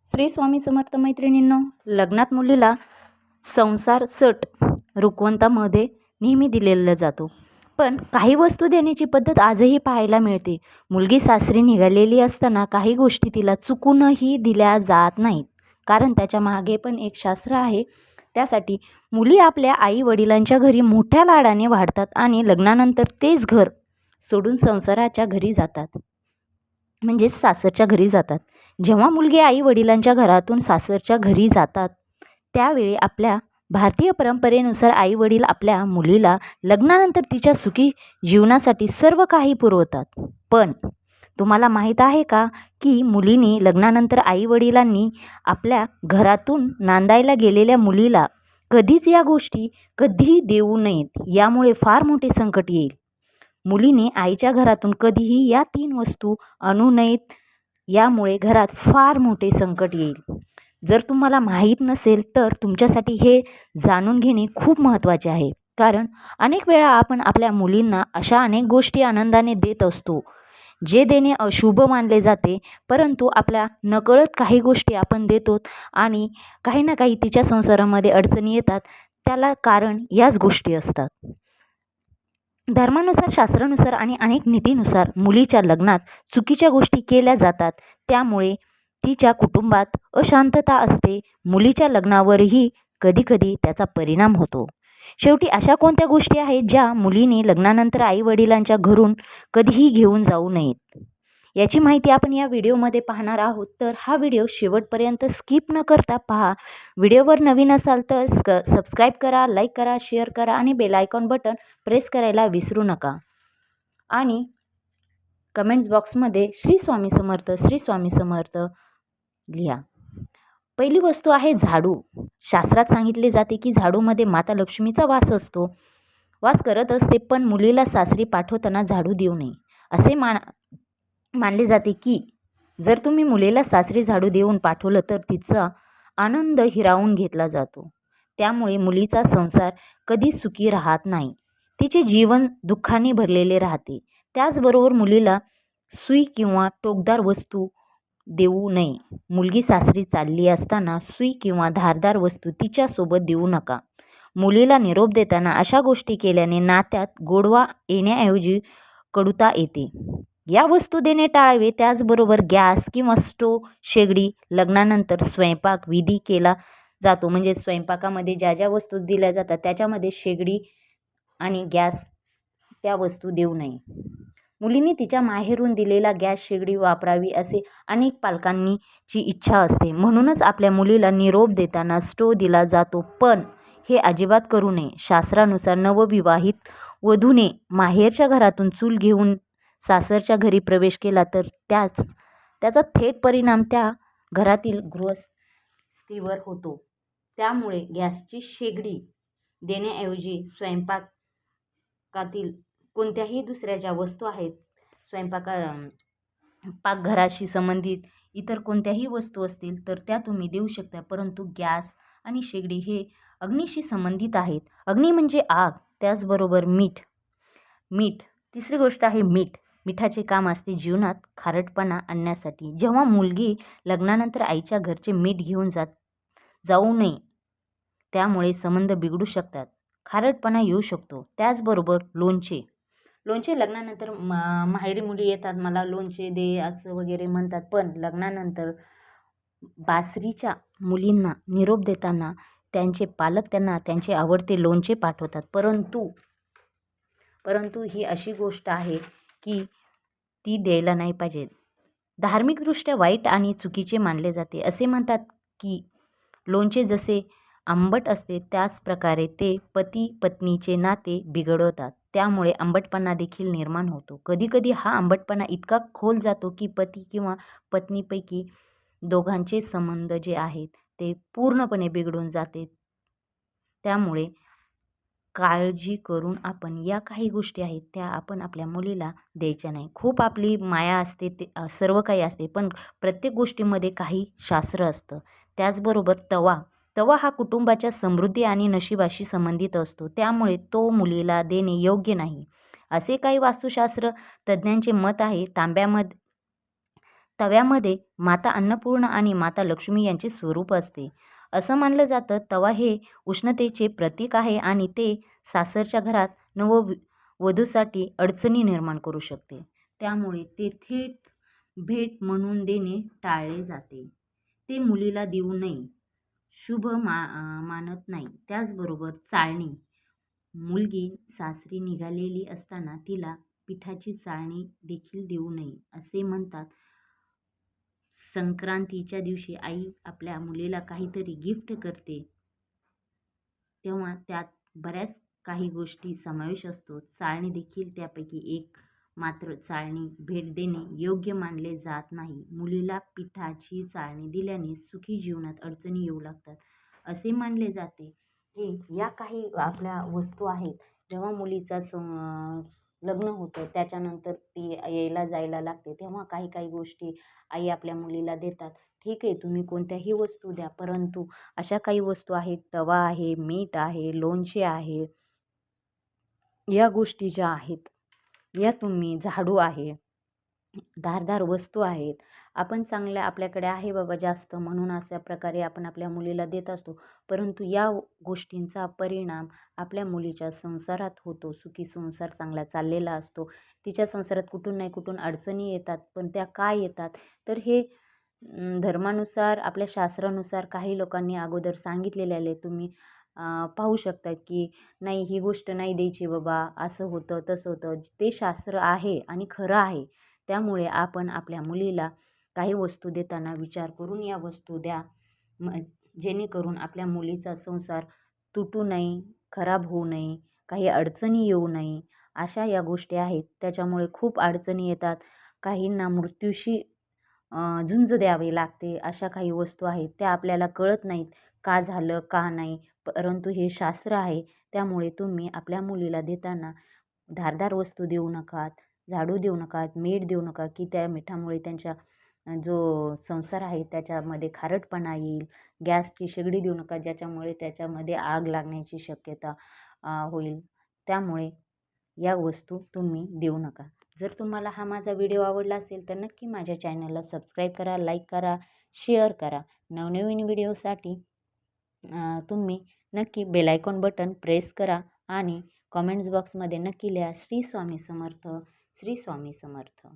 श्री स्वामी समर्थ मैत्रिणींनो, लग्नात मुलीला संसार सट रुखवतामध्ये नेहमी दिलेला जातो. पण काही वस्तू देण्याची पद्धत आजही पाहायला मिळते. मुलगी सासरी निघालेली असताना काही गोष्टी तिला चुकूनही दिल्या जात नाहीत, कारण त्याच्या मागे पण एक शास्त्र आहे. त्यासाठी मुली आपल्या आई वडिलांच्या घरी मोठ्या लाडाने वाढतात आणि लग्नानंतर तेच घर सोडून संसाराच्या घरी जातात, म्हणजेच सासरच्या घरी जातात. जेव्हा मुलगी आई वडिलांच्या घरातून सासरच्या घरी जातात, त्यावेळी आपल्या भारतीय परंपरेनुसार आई वडील आपल्या मुलीला लग्नानंतर तिच्या सुखी जीवनासाठी सर्व काही पुरवतात. पण तुम्हाला माहीत आहे का की मुलीने लग्नानंतर आई वडिलांनी आपल्या घरातून नांदायला गेलेल्या मुलीला कधीच या गोष्टी कधीही देऊ नयेत. यामुळे फार मोठे संकट येईल. मुलीने आईच्या घरातून कधीही या 3 वस्तू आणू नयेत. यामुळे घरात फार मोठे संकट येईल. जर तुम्हाला माहीत नसेल तर तुमच्यासाठी हे जाणून घेणे खूप महत्त्वाचे आहे. कारण अनेक वेळा आपण आपल्या मुलींना अशा अनेक गोष्टी आनंदाने देत असतो जे देणे अशुभ मानले जाते, परंतु आपल्या नकळत काही गोष्टी आपण देतो आणि काही ना काही तिच्या संसारामध्ये अडचणी येतात. त्याला कारण याच गोष्टी असतात. धर्मानुसार, शास्त्रानुसार आणि अनेक नीतीनुसार मुलीच्या लग्नात चुकीच्या गोष्टी केल्या जातात. त्यामुळे तिच्या कुटुंबात अशांतता असते. मुलीच्या लग्नावरही कधीकधी त्याचा परिणाम होतो. शेवटी अशा कोणत्या गोष्टी आहेत ज्या मुलीने लग्नानंतर आई वडिलांच्या घरून कधीही घेऊन जाऊ नयेत, याची माहिती आपण या व्हिडिओमध्ये पाहणार आहोत. तर हा व्हिडिओ शेवटपर्यंत स्किप न करता पहा. व्हिडिओवर नवीन असाल तर सबस्क्राईब करा, लाईक करा, शेअर करा आणि बेल आयकॉन बटन प्रेस करायला विसरू नका. आणि कमेंट्स बॉक्समध्ये श्री स्वामी समर्थ, श्री स्वामी समर्थ लिहा. पहिली वस्तू आहे झाडू. शास्त्रात सांगितले जाते की झाडूमध्ये माता लक्ष्मीचा वास करत असते. पण मुलीला सासरी पाठवताना झाडू देऊ नये. असे मानले जाते की जर तुम्ही मुलीला सासरी झाडू देऊन पाठवलं तर तिचा आनंद हिरावून घेतला जातो. त्यामुळे मुलीचा संसार कधी सुखी राहत नाही. तिचे जीवन दुःखाने भरलेले राहते. त्याचबरोबर मुलीला सुई किंवा टोकदार वस्तू देऊ नये. मुलगी सासरी चालली असताना सुई किंवा धारदार वस्तू तिच्यासोबत देऊ नका. मुलीला निरोप देताना अशा गोष्टी केल्याने नात्यात गोडवा येण्याऐवजी कडुता येते. या वस्तू देणे टाळावे. त्याचबरोबर गॅस किंवा स्टोव, शेगडी लग्नानंतर स्वयंपाक विधी केला जातो, म्हणजे स्वयंपाकामध्ये ज्या ज्या वस्तू दिल्या जातात त्याच्यामध्ये शेगडी आणि गॅस त्या वस्तू देऊ नये. मुलीने तिच्या माहेरून दिलेला गॅस, शेगडी वापरावी असे अनेक पालकांची इच्छा असते. म्हणूनच आपल्या मुलीला निरोप देताना स्टोव दिला जातो, पण हे अजिबात करू नये. शास्त्रानुसार नवविवाहित वधूने माहेरच्या घरातून चूल घेऊन सासरच्या घरी प्रवेश केला तर त्याचा थेट परिणाम त्या घरातील गृहस्थीवर होतो. त्यामुळे गॅसची शेगडी देण्याऐवजी स्वयंपाकातील कोणत्याही दुसऱ्या ज्या वस्तू आहेत, पाकघराशी संबंधित इतर कोणत्याही वस्तू असतील तर त्या तुम्ही देऊ शकता. परंतु गॅस आणि शेगडी हे अग्नीशी संबंधित आहेत. अग्नी म्हणजे आग. त्याचबरोबर मीठ. तिसरी गोष्ट आहे मीठ. मिठाचे काम असते जीवनात खारटपणा आणण्यासाठी. जेव्हा मुलगी लग्नानंतर आईच्या घरचे मीठ घेऊन जाऊ नये. त्यामुळे संबंध बिघडू शकतात, खारटपणा येऊ शकतो. त्याचबरोबर लोणचे लग्नानंतर माहेरी मुली येतात, मला लोणचे दे असं वगैरे म्हणतात. पण लग्नानंतर बासरीच्या मुलींना निरोप देताना त्यांचे पालक त्यांना त्यांचे आवडते लोणचे पाठवतात. परंतु ही अशी गोष्ट आहे की ती द्यायला नाही पाहिजे. धार्मिकदृष्ट्या वाईट आणि चुकीचे मानले जाते. असे म्हणतात की लोणचे जसे आंबट असते त्याच प्रकारे ते पती पत्नीचे नाते बिघडवतात. त्यामुळे आंबटपणा देखील निर्माण होतो. कधीकधी हा आंबटपणा इतका खोल जातो की पती किंवा पत्नीपैकी दोघांचे संबंध जे आहेत ते पूर्णपणे बिघडून जाते. त्यामुळे काळजी करून आपण या काही गोष्टी आहेत त्या आपण आपल्या मुलीला द्यायच्या नाही. खूप आपली माया असते, ते सर्व काही असते, पण प्रत्येक गोष्टीमध्ये काही शास्त्र असतं. त्याचबरोबर तवा हा कुटुंबाच्या समृद्धी आणि नशिबाशी संबंधित असतो. त्यामुळे तो मुलीला देणे योग्य नाही असे काही वास्तुशास्त्र तज्ज्ञांचे मत आहे. तव्यामध्ये माता अन्नपूर्णा आणि माता लक्ष्मी यांचे स्वरूप असते. असं मानलं जातं तवा हे उष्णतेचे प्रतीक आहे आणि ते सासरच्या घरात वधूसाठी अडचणी निर्माण करू शकते. त्यामुळे ते थेट भेट म्हणून देणे टाळले जाते. ते मुलीला देऊ नये, शुभ मानत नाही. त्याचबरोबर चाळणी, मुलगी सासरी निघालेली असताना तिला पिठाची चाळणी देखील देऊ नये असे म्हणतात. संक्रांतीच्या दिवशी आई आपल्या मुलीला काहीतरी गिफ्ट करते, तेव्हा त्यात बऱ्याच काही गोष्टी समावेश असतो. चाळणी देखील त्यापैकी एक. मात्र चाळणी भेट देणे योग्य मानले जात नाही. मुलीला पिठाची चाळणी दिल्याने सुखी जीवनात अडचणी येऊ लागतात असे मानले जाते. की या काही आपल्या वस्तू आहेत, जेव्हा मुलीचा लग्न होतं त्याच्यानंतर ती यायला जायला लागते, तेव्हा काही काही गोष्टी आई आपल्या मुलीला देतात. ठीक आहे, तुम्ही कोणत्याही वस्तू द्या, परंतु अशा काही वस्तू आहेत, तवा आहे, मीठ आहे, लोणचे आहे, या गोष्टी ज्या आहेत, या तुम्ही झाडू आहे, धारदार वस्तू आहेत, आपण चांगल्या आपल्याकडे आहे बाबा जास्त म्हणून अशा प्रकारे आपण आपल्या मुलीला देत असतो. परंतु या गोष्टींचा परिणाम आपल्या मुलीच्या संसारात होतो. सुखी संसार चांगला चाललेला असतो. तिच्या संसारात कुठून नाही कुठून अडचणी येतात. पण त्या काय येतात तर हे धर्मानुसार आपल्या शास्त्रानुसार काही लोकांनी अगोदर सांगितलेले आले. तुम्ही पाहू शकता की नाही ही गोष्ट नाही द्यायची बाबा, असं होतं तसं होतं. ते शास्त्र आहे आणि खरं आहे. त्यामुळे आपण आपल्या मुलीला काही वस्तू देताना विचार करून या वस्तू द्या, जेणेकरून आपल्या मुलीचा संसार तुटू नये, खराब होऊ नये, काही अडचणी येऊ नये. अशा या गोष्टी आहेत. त्याच्यामुळे खूप अडचणी येतात. काहींना मृत्यूशी झुंज द्यावी लागते. अशा काही वस्तू आहेत त्या आपल्याला कळत नाहीत का झालं का नाही, परंतु हे शास्त्र आहे. त्यामुळे तुम्ही आपल्या मुलीला देताना धारदार वस्तू देऊ नका, झाडू देऊ नका, मीठ देऊ नका की त्या मिठामुळे त्यांच्या जो संसार आहे त्याच्यामध्ये खारटपणा येईल. गॅसची शेगडी देऊ नका ज्याच्यामुळे त्याच्यामध्ये आग लागण्याची शक्यता होईल. त्यामुळे या वस्तू तुम्ही देऊ नका. जर तुम्हाला हा माझा व्हिडिओ आवडला असेल तर नक्की माझ्या चॅनलला सबस्क्राईब करा, लाईक करा, शेअर करा. नवनवीन व्हिडिओसाठी तुम्ही नक्की बेल आयकॉन बटन प्रेस करा आणि कॉमेंट्स बॉक्समध्ये नक्की लिहा श्री स्वामी समर्थ, श्री स्वामी समर्थ.